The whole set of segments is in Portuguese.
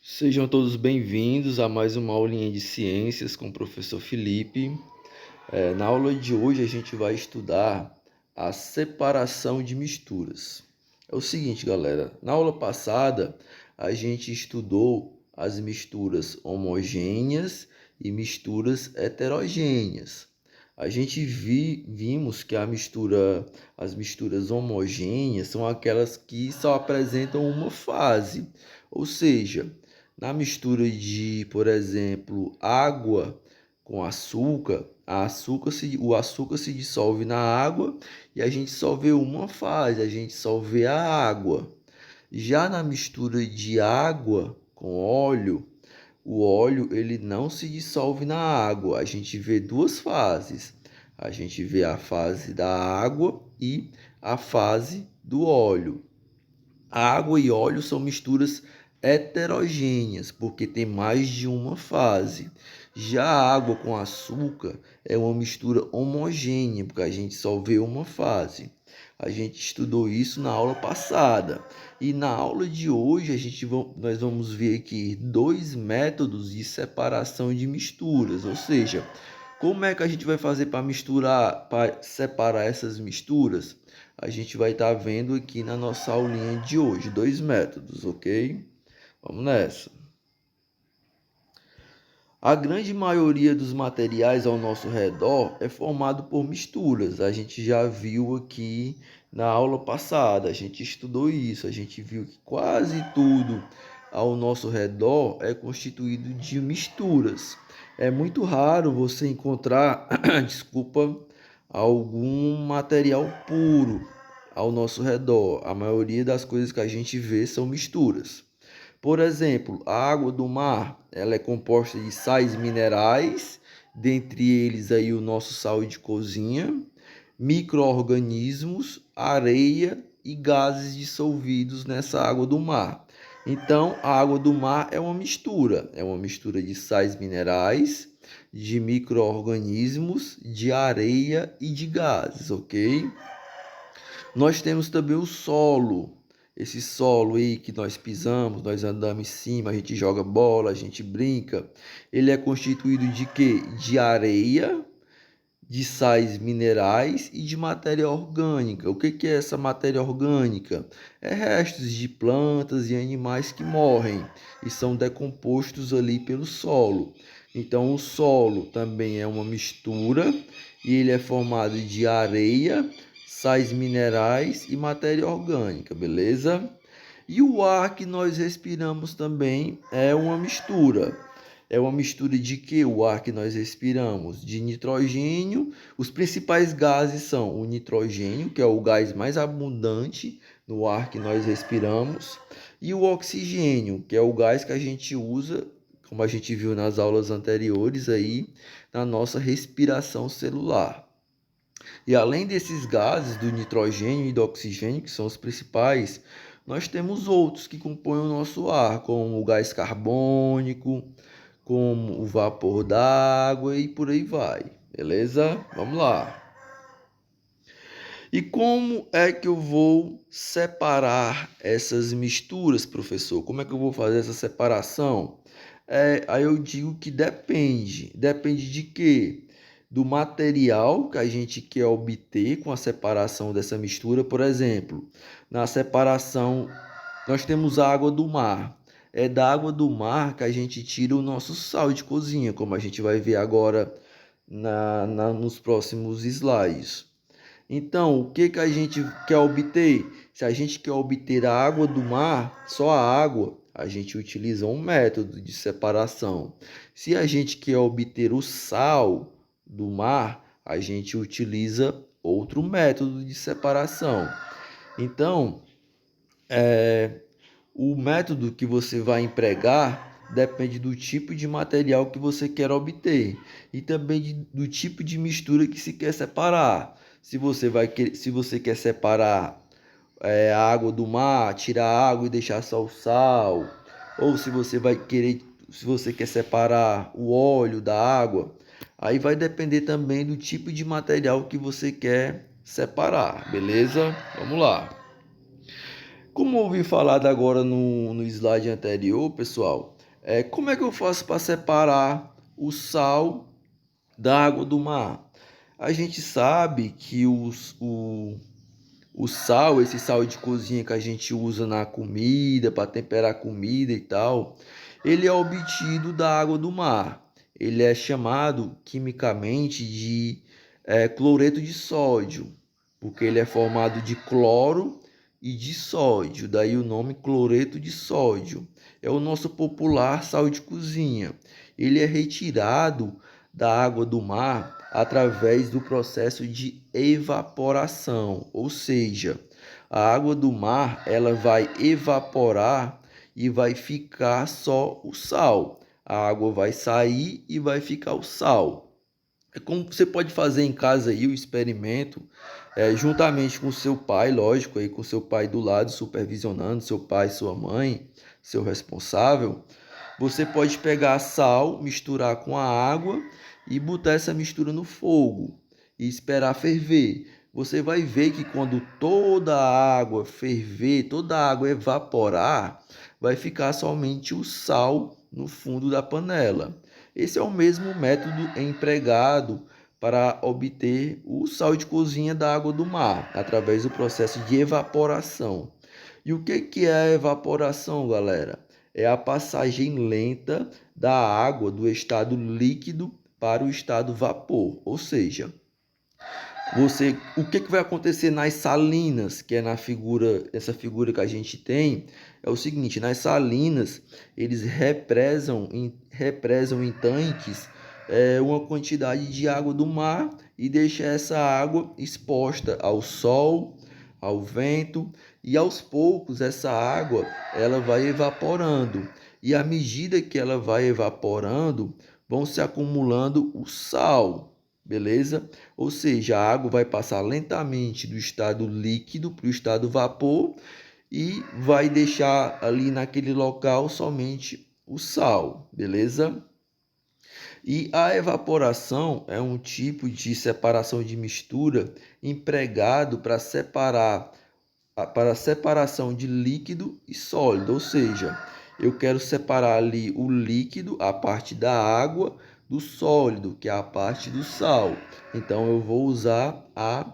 Sejam todos bem-vindos a mais uma aulinha de ciências com o professor Felipe. Na aula de hoje a gente vai estudar a separação de misturas. É o seguinte, galera, na aula passada a gente estudou as misturas homogêneas e misturas heterogêneas. A gente vimos que as misturas homogêneas são aquelas que só apresentam uma fase, ou seja, na mistura de, por exemplo, água com açúcar, o açúcar se dissolve na água e a gente só vê uma fase, a gente só vê a água. Já na mistura de água com óleo, o óleo ele não se dissolve na água, a gente vê duas fases. A gente vê a fase da água e a fase do óleo. Água e óleo são misturas heterogêneas, porque tem mais de uma fase. Já a água com açúcar é uma mistura homogênea, porque a gente só vê uma fase. A gente estudou isso na aula passada. E na aula de hoje nós vamos ver aqui dois métodos de separação de misturas, ou seja, como é que a gente vai fazer para separar essas misturas? A gente vai estar vendo aqui na nossa aulinha de hoje, dois métodos, ok? Vamos nessa. A grande maioria dos materiais ao nosso redor é formado por misturas. A gente já viu aqui na aula passada, a gente estudou isso, a gente viu que quase tudo ao nosso redor é constituído de misturas. É muito raro você encontrar, desculpa, algum material puro ao nosso redor. A maioria das coisas que a gente vê são misturas. Por exemplo, a água do mar, ela é composta de sais minerais, dentre eles aí o nosso sal de cozinha, micro-organismos, areia e gases dissolvidos nessa água do mar. Então, a água do mar é uma mistura de sais minerais, de micro-organismos, de areia e de gases, ok? Nós temos também o solo. Esse solo aí que nós pisamos, nós andamos em cima, a gente joga bola, a gente brinca. Ele é constituído de quê? De areia, de sais minerais e de matéria orgânica. O que é essa matéria orgânica? É restos de plantas e animais que morrem e são decompostos ali pelo solo. Então, o solo também é uma mistura e ele é formado de areia, sais minerais e matéria orgânica, beleza? E o ar que nós respiramos também é uma mistura. É uma mistura de que o ar que nós respiramos? De nitrogênio. Os principais gases são o nitrogênio, que é o gás mais abundante no ar que nós respiramos, e o oxigênio, que é o gás que a gente usa, como a gente viu nas aulas anteriores aí, na nossa respiração celular. E além desses gases, do nitrogênio e do oxigênio, que são os principais, nós temos outros que compõem o nosso ar, como o gás carbônico, como o vapor d'água e por aí vai. Beleza? Vamos lá. E como é que eu vou separar essas misturas, professor? Como é que eu vou fazer essa separação? Aí eu digo que depende. Depende de quê? Do material que a gente quer obter com a separação dessa mistura. Por exemplo, na separação, nós temos a água do mar. É da água do mar que a gente tira o nosso sal de cozinha, como a gente vai ver agora nos próximos slides. Então, o que a gente quer obter? Se a gente quer obter a água do mar, só a água, a gente utiliza um método de separação. Se a gente quer obter o sal do mar, a gente utiliza outro método de separação. Então, o método que você vai empregar depende do tipo de material que você quer obter e também do tipo de mistura que se quer separar. Se você quer separar a água do mar, tirar a água e deixar só o sal, ou se você quer separar o óleo da água, aí vai depender também do tipo de material que você quer separar, beleza? Vamos lá. Como ouvi falar agora no slide anterior, pessoal, Como é que eu faço para separar o sal da água do mar? A gente sabe que o sal, esse sal de cozinha que a gente usa na comida, para temperar a comida e tal, ele é obtido da água do mar. Ele é chamado quimicamente de cloreto de sódio, porque ele é formado de cloro e de sódio, daí o nome cloreto de sódio. É o nosso popular sal de cozinha. Ele é retirado da água do mar através do processo de evaporação, ou seja, a água do mar ela vai evaporar e vai ficar só o sal. A água vai sair e vai ficar o sal. Como você pode fazer em casa aí o experimento, juntamente com seu pai, lógico, aí com seu pai do lado supervisionando, seu pai, sua mãe, seu responsável. Você pode pegar sal, misturar com a água e botar essa mistura no fogo e esperar ferver. Você vai ver que quando toda a água ferver, toda a água evaporar, vai ficar somente o sal no fundo da panela. Esse é o mesmo método empregado para obter o sal de cozinha da água do mar, através do processo de evaporação. E o que é a evaporação, galera? É a passagem lenta da água do estado líquido para o estado vapor. Ou seja, o que vai acontecer nas salinas, que é essa figura que a gente tem, é o seguinte: nas salinas eles represam em tanques uma quantidade de água do mar e deixa essa água exposta ao sol, ao vento, e aos poucos essa água ela vai evaporando, e à medida que ela vai evaporando vão se acumulando o sal. Beleza? Ou seja, a água vai passar lentamente do estado líquido para o estado vapor e vai deixar ali naquele local somente o sal, beleza? E a evaporação é um tipo de separação de mistura empregado para a separação de líquido e sólido, ou seja, eu quero separar ali o líquido, a parte da água, do sólido, que é a parte do sal. Então eu vou usar a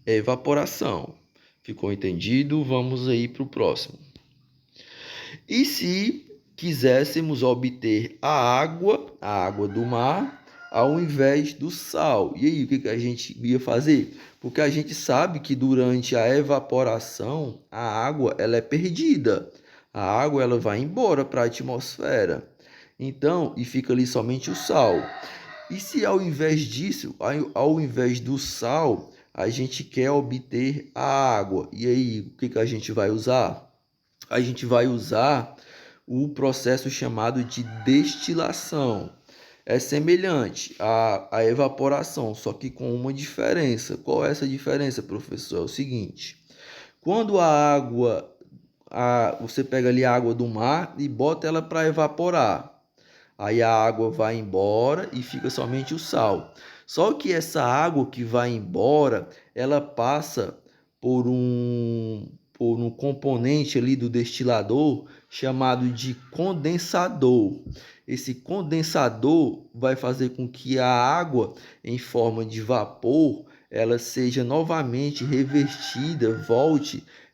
evaporação. Ficou entendido? Vamos aí para o próximo. E se quiséssemos obter a água do mar, ao invés do sal? E aí, o que a gente ia fazer? Porque a gente sabe que durante a evaporação, a água ela é perdida. A água ela vai embora para a atmosfera. Então, e fica ali somente o sal. E se ao invés disso, ao invés do sal, a gente quer obter a água? E aí, o que a gente vai usar? A gente vai usar o processo chamado de destilação. É semelhante à evaporação, só que com uma diferença. Qual é essa diferença, professor? É o seguinte: quando você pega ali a água do mar e bota ela para evaporar, aí a água vai embora e fica somente o sal. Só que essa água que vai embora, ela passa por um componente ali do destilador chamado de condensador. Esse condensador vai fazer com que a água em forma de vapor ela seja novamente revertida,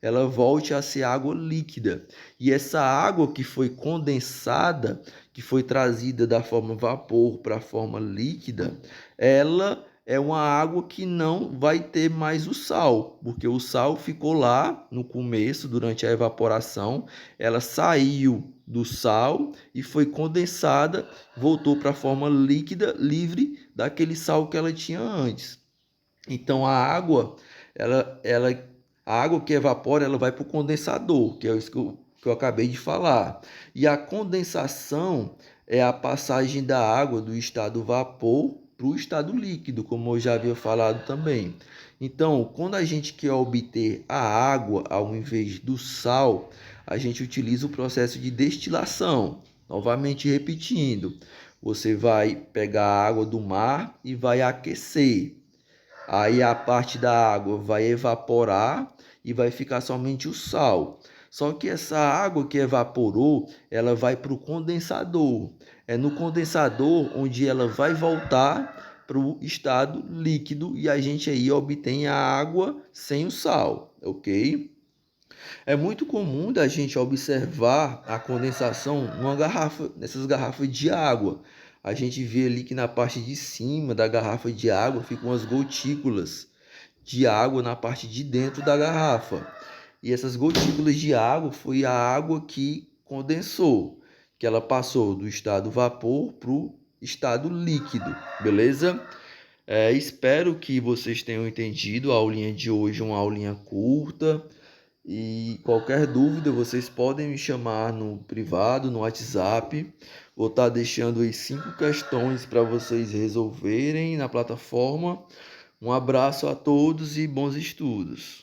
ela volte a ser água líquida. E essa água que foi condensada, que foi trazida da forma vapor para a forma líquida, ela é uma água que não vai ter mais o sal, porque o sal ficou lá no começo, durante a evaporação, ela saiu do sal e foi condensada, voltou para a forma líquida, livre daquele sal que ela tinha antes. Então a água que evapora, ela vai para o condensador, que é isso que eu acabei de falar. E a condensação é a passagem da água do estado vapor para o estado líquido, como eu já havia falado também. Então, quando a gente quer obter a água ao invés do sal, a gente utiliza o processo de destilação. Novamente repetindo, você vai pegar a água do mar e vai aquecer. Aí a parte da água vai evaporar e vai ficar somente o sal. Só que essa água que evaporou, ela vai para o condensador. É no condensador onde ela vai voltar para o estado líquido e a gente aí obtém a água sem o sal, ok? É muito comum da gente observar a condensação nessas garrafas de água. A gente vê ali que na parte de cima da garrafa de água ficam as gotículas de água na parte de dentro da garrafa. E essas gotículas de água foi a água que condensou, que ela passou do estado vapor para o estado líquido, beleza? Espero que vocês tenham entendido. A aulinha de hoje é uma aulinha curta. E qualquer dúvida, vocês podem me chamar no privado, no WhatsApp. Vou estar deixando aí 5 questões para vocês resolverem na plataforma. Um abraço a todos e bons estudos.